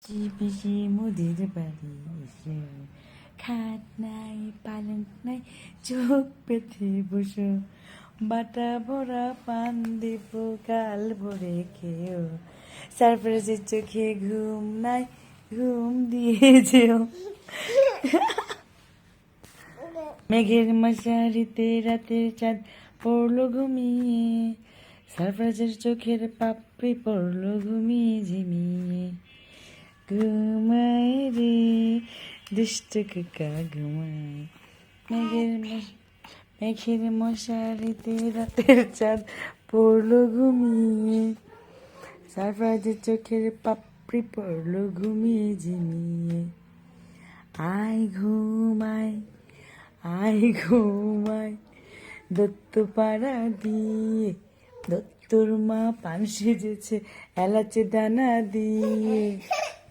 পিসি মুদির বাড়ি এসো, খাট নাই পালঙ্ক নাই, চোখ পেতে বসো, বাটা ভরা পান দিব কাল ভরে খেয়েও, সারপ্রাইজের চোখে ঘুম নাই, ঘুম দিয়ে যেও। মেঘের মশারিতে রাতের চাঁদ পড়লো ঘুমিয়ে, সারপ্রাইজের চোখের পাপড়ি পড়লো ঘুমিয়ে ঝিমিয়ে। ঘুমায় রে দুষ্ট কাকা ঘুমায়, মেঘের মশারিতে রাতের চাঁদ পড়লো ঘুমিয়ে, সারপ্রাইজের চোখের পাপড়ি পড়লো ঘুমিয়ে ঝিমিয়ে। আয় ঘুমায়, আয় ঘুমায়, দত্ত পাড়া দিয়ে, দত্তর মা পান সেজেছে এলাচে দানা দিয়ে।